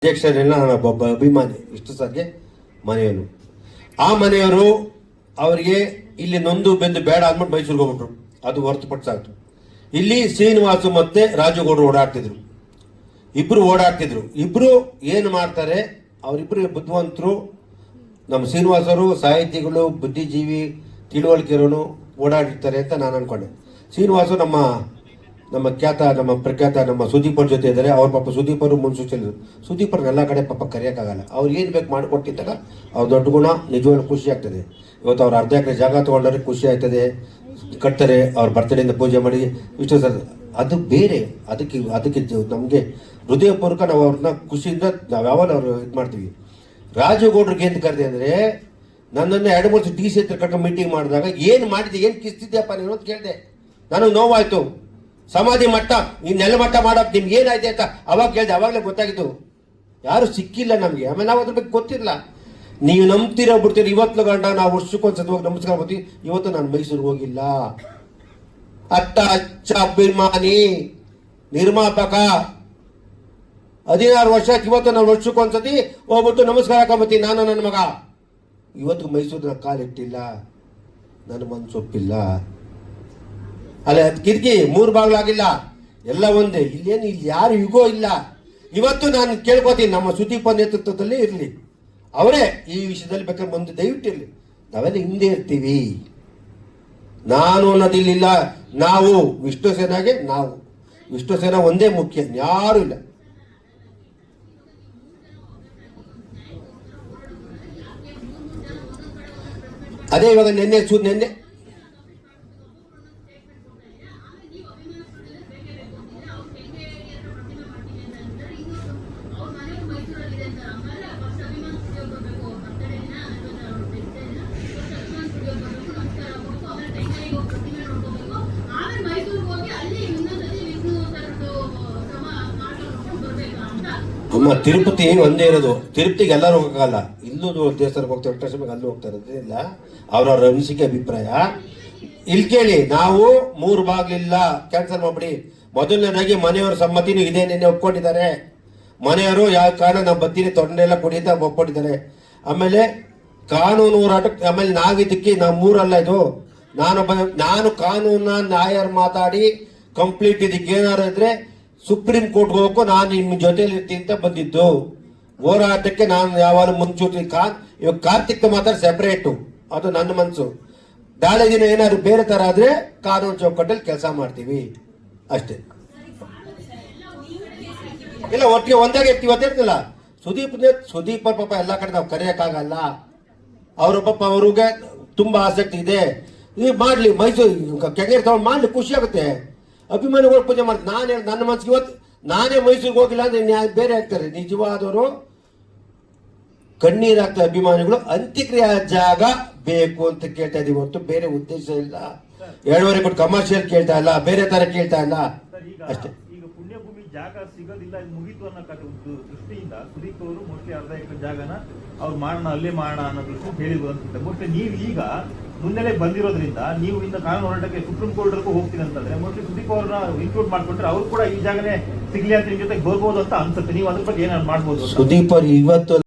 ಅಧ್ಯಕ್ಷರೆಲ್ಲ ನಾನು ಒಬ್ಬ ಅಭಿಮಾನಿ, ಇಷ್ಟು ಸರ್ಗೆ ಮನೆಯವನು. ಆ ಮನೆಯವರು ಅವರಿಗೆ ಇಲ್ಲಿ ನೊಂದು ಬೆಂದು ಬೇಡ ಅಂದ್ಬಿಟ್ಟು ಮೈಸೂರಿಗೆ ಹೋಗ್ಬಿಟ್ರು. ಅದು ಹೊರತುಪಡಿಸಾಯ್ತು. ಇಲ್ಲಿ ಶ್ರೀನಿವಾಸು ಮತ್ತೆ ರಾಜುಗೌಡರು ಓಡಾಡ್ತಿದ್ರು, ಇಬ್ರು ಓಡಾಡ್ತಿದ್ರು. ಇಬ್ರು ಏನು ಮಾಡ್ತಾರೆ, ಅವರಿಬ್ರು ಬುದ್ಧಿವಂತರು. ನಮ್ಮ ಶ್ರೀನಿವಾಸರು ಸಾಹಿತಿಗಳು, ಬುದ್ಧಿಜೀವಿ, ತಿಳುವಳಿಕೆರೋನು ಓಡಾಡಿರ್ತಾರೆ ಅಂತ ನಾನು ಅನ್ಕೊಂಡೆ. ಶ್ರೀನಿವಾಸು ನಮ್ಮ ಖ್ಯಾತ, ನಮ್ಮ ಪ್ರಖ್ಯಾತ ನಮ್ಮ ಸುದೀಪರ್ ಜೊತೆ ಇದ್ದಾರೆ. ಅವ್ರ ಪಾಪ ಸುದೀಪರು ಮುನ್ಸೂಚನೆ, ಸುದೀಪರ್ನ ಎಲ್ಲ ಕಡೆ ಪಾಪ ಕರೆಯೋಕ್ಕಾಗಲ್ಲ. ಅವ್ರು ಏನು ಬೇಕು ಮಾಡಿಕೊಟ್ಟಿದ್ದಾಗ ಅವ್ರ ದೊಡ್ಡ ಗುಣ ನಿಜವಾಗ್ಲೂ ಖುಷಿ ಆಗ್ತದೆ. ಇವತ್ತು ಅವ್ರು ಅರ್ಧ ಎಕರೆ ಜಾಗ ತೊಗೊಂಡ್ರೆ ಖುಷಿ ಆಗ್ತದೆ, ಕಟ್ತಾರೆ. ಅವ್ರ ಬರ್ತಡೆಯಿಂದ ಪೂಜೆ ಮಾಡಿ ಇಷ್ಟು ಸರ್, ಅದು ಬೇರೆ. ಅದಕ್ಕೆ ನಮಗೆ ಹೃದಯಪೂರ್ವಕ ನಾವು ಅವ್ರನ್ನ ಖುಷಿಯಿಂದ ನಾವು ಯಾವಾಗ ಅವ್ರು ಇದು ಮಾಡ್ತೀವಿ. ರಾಜುಗೌಡ್ರಿಗೆ ಏನು ಕರೆದೆ ಅಂದರೆ, ನನ್ನನ್ನು 2-3 ಡಿ ಸಿ ಹತ್ರ ಕರ್ಕೊಂಡು ಮೀಟಿಂಗ್ ಮಾಡಿದಾಗ ಏನು ಮಾಡಿದೆ, ಏನು ಕಿಸ್ತಿದ್ಯಪ್ಪ ನೀನು ಅಂತ ಕೇಳಿದೆ. ನನಗೆ ನೋವಾಯಿತು. ಸಮಾಧಿ ಮಟ್ಟ, ಈ ನೆಲ ಮಟ್ಟ ಮಾಡೋಕೆ ನಿಮ್ಗೆ ಏನಾಯ್ತು ಅಂತ ಅವಾಗ ಕೇಳಿದೆ. ಅವಾಗಲೇ ಗೊತ್ತಾಗಿತ್ತು ಯಾರು ಸಿಕ್ಕಿಲ್ಲ ನಮಗೆ. ಆಮೇಲೆ ನಾವು ಅದ್ರ ಬಗ್ಗೆ ಗೊತ್ತಿರಲಿಲ್ಲ. ನೀವು ನಂಬ್ತೀರೋ ಬಿಡ್ತೀರಿ. ಇವತ್ತು ಗಂಟ ನಾವು ವರ್ಷಕ್ಕೊಂದ್ಸತಿ ಹೋಗಿ ನಮಸ್ಕಾರ ಮಾಡ್ತೀವಿ. ಇವತ್ತು ನಾನು ಮೈಸೂರಿಗೆ ಹೋಗಿಲ್ಲ. ಅಚ್ಚ ಅಭಿಮಾನಿ, ನಿರ್ಮಾಪಕ, 16 ವರ್ಷ. ಇವತ್ತು ನಾನು ವರ್ಷಕ್ಕೊಂದ್ಸತಿ ಹೋಗ್ಬಿಟ್ಟು ನಮಸ್ಕಾರ ಹಾಕೊಂಬತ್ತೀನಿ. ನಾನು ನನ್ನ ಮಗ ಇವತ್ತು ಮೈಸೂರಿನ ಕಾಲಿಟ್ಟಿಲ್ಲ. ನನ್ನ ಮನಸ್ಸೊಪ್ಪಿಲ್ಲ. ಅಲ್ಲ ಕಿಟಕಿ 3 ಬಾಗಿಲಾಗಿಲ್ಲ, ಎಲ್ಲ ಒಂದೇ. ಇಲ್ಲಿ ಯಾರು ಯುಗೋ ಇಲ್ಲ. ಇವತ್ತು ನಾನು ಕೇಳ್ಕೊತೀನಿ, ನಮ್ಮ ಸುದೀಪ ನೇತೃತ್ವದಲ್ಲಿ ಇರಲಿ, ಅವರೇ ಈ ವಿಷಯದಲ್ಲಿ ಬೇಕಾದ್ರೆ ಮುಂದೆ ದಯವಿಟ್ಟಿರಲಿ. ನಾವೆಲ್ಲ ಹಿಂದೆ ಇರ್ತೀವಿ. ನಾನು ಅನ್ನೋದಿಲ್ಲ. ನಾವು ವಿಷ್ಣು ಸೇನಾಗೆ, ನಾವು ವಿಷ್ಣು ಸೇನಾ ಒಂದೇ ಮುಖ್ಯ, ಯಾರು ಇಲ್ಲ. ಅದೇ ಇವಾಗ ನಿನ್ನೆ ಅಮ್ಮ ತಿರುಪತಿ ಒಂದೇ ಇರೋದು. ತಿರುಪತಿಗೆ ಎಲ್ಲರೂ ಹೋಗಕ್ಕಾಗಲ್ಲ. ಇಲ್ಲೂ ದೇವಸ್ಥಾನಕ್ಕೆ ಹೋಗ್ತಾರೆ, ವೆಂಕಟೇಶ್ವರಕ್ಕೆ ಅಲ್ಲೂ ಹೋಗ್ತಾರೆ. ಇಲ್ಲ, ಅವ್ರವ್ರ ಅನಿಸಿಕೆ ಅಭಿಪ್ರಾಯ. ಇಲ್ಲಿ ಕೇಳಿ, ನಾವು 3 ಬಾಗಿಲಿಲ್ಲ ಕ್ಯಾನ್ಸಲ್ ಮಾಡ್ಬಿಡಿ. ಮೊದಲನೇದಾಗಿ ಮನೆಯವ್ರ ಸಮ್ಮತಿನೂ ಇದೆ, ನಿನ್ನೆ ಒಪ್ಕೊಂಡಿದ್ದಾರೆ. ಮನೆಯವರು ಯಾವ ಕಾರಣ ನಾವು ಬರ್ತೀನಿ ತೊಂದರೆಲ್ಲ ಕೊಡಿ ಅಂತ ಒಪ್ಕೊಂಡಿದ್ದಾರೆ. ಆಮೇಲೆ ಕಾನೂನು ಹೋರಾಟಕ್ಕೆ, ಆಮೇಲೆ ನಾವಿದ್ದಕ್ಕೆ ನಾವು 3 ಅಲ್ಲ ಇದು. ನಾನು ಕಾನೂನ ನ್ಯಾಯರ್ ಮಾತಾಡಿ ಕಂಪ್ಲೀಟ್ ಇದಕ್ಕೆ ಏನಾರು ಇದ್ರೆ ಸುಪ್ರೀಂ ಕೋರ್ಟ್ಗೆ ಹೋಗಕ್ಕೂ ನಾನು ನಿಮ್ಮ ಜೊತೆಲಿ ಇರ್ತೀನಿ ಅಂತ ಬಂದಿದ್ದು. ಹೋರಾಟಕ್ಕೆ ನಾನು ಯಾವಾಗ ಮುಂಚೂತಿ ಇವಾಗ ಕಾರ್ತಿಕ್ ಮಾತ್ರ ಸೆಪರೇಟು, ಅದು ನನ್ನ ಮನಸ್ಸು. ನಾಳೆ ದಿನ ಏನಾದ್ರು ಬೇರೆ ತರ ಆದ್ರೆ ಕಾನೂನು ಚೌಕಟ್ಟಲ್ಲಿ ಕೆಲಸ ಮಾಡ್ತೀವಿ ಅಷ್ಟೇ. ಇಲ್ಲ, ಒಟ್ಟಿಗೆ ಒಂದಾಗಿ ಇರ್ತೀವಿ. ಗೊತ್ತಿರ್ತಿಲ್ಲ. ಸುದೀಪ್ ಪಾಪ ಎಲ್ಲ ಕಡೆ ನಾವು ಕರೆಯಕ್ಕಾಗಲ್ಲ. ಅವ್ರ ಪಾಪ ಅವ್ರಿಗೆ ತುಂಬಾ ಆಸಕ್ತಿ ಇದೆ. ಈಗ ಮಾಡ್ಲಿ, ಮೈಸೂರು ಕೆಂಗೇರಿ ತಗೊಂಡು ಮಾಡ್ಲಿ, ಖುಷಿ ಆಗುತ್ತೆ. ಅಭಿಮಾನಿಗಳು ಪೂಜೆ ಮಾಡ್ತಾರೆ. ನಾನು ನನ್ನ ಮನಸ್ಸಿಗೆ ಇವತ್ತು ನಾನೇ ಮೈಸೂರಿಗೆ ಹೋಗಿಲ್ಲ ಅಂದ್ರೆ ಬೇರೆ ಆಗ್ತಾರೆ. ನಿಜವಾದವರು ಕಣ್ಣೀರ್ ಹಾಕ್ತಾರೆ. ಅಭಿಮಾನಿಗಳು ಅಂತ್ಯಕ್ರಿಯೆ ಜಾಗ ಬೇಕು ಅಂತ ಕೇಳ್ತಾ ಇದೀವಿ ಹೊರತು ಬೇರೆ ಉದ್ದೇಶ ಇಲ್ಲ. 2.5 ಕೋಟಿ ಕಮರ್ಷಿಯಲ್ ಕೇಳ್ತಾ ಇಲ್ಲ, ಬೇರೆ ತರ ಕೇಳ್ತಾ ಇಲ್ಲ ಅಷ್ಟೇ. ಈಗ ಪುಣ್ಯಭೂಮಿ ಜಾಗ ಸಿಗೋದಿಲ್ಲ, ಮುಗಿತು ಅನ್ನೋ ದೃಷ್ಟಿಯಿಂದ ಸುದೀಪ್ ಅವರು ಮೋಸ್ಟ್ಲಿ ಅರ್ಧ ಎಕರೆ ಜಾಗನ ಅವ್ರು ಮಾಡೋಣ, ಅಲ್ಲೇ ಮಾಡೋಣ ಅನ್ನೋ ದೃಷ್ಟಿ ಹೇಳಿದ್ರು ಅಂತ. ಮೋಸ್ಟ್ಲಿ ನೀವು ಈಗ ಮುನ್ನೆಲೆ ಬಂದಿರೋದ್ರಿಂದ ನೀವು ಇನ್ನು ಕಾನೂನು ಹೋರಾಟಕ್ಕೆ ಸುಪ್ರೀಂ ಕೋರ್ಟ್ಗೂ ಹೋಗ್ತೀನಿ ಅಂತಂದ್ರೆ ಮೋಸ್ಟ್ಲಿ ಸುದೀಪ್ ಅವ್ರನ್ನ ಇನ್ಕ್ಲೂಡ್ ಮಾಡ್ಕೊಂಡ್ರೆ ಅವ್ರು ಕೂಡ ಈ ಜಾಗನೇ ಸಿಗ್ಲಿ ಅಂತ ನಿಮ್ ಜೊತೆ ಬರ್ಬೋದು ಅಂತ ಅನ್ಸುತ್ತೆ. ನೀವು ಅದ್ರ ಬಗ್ಗೆ ಏನಾದ್ರು ಮಾಡ್ಬೋದು. ಸುದೀಪ್ ಅವ್ರು ಇವತ್ತು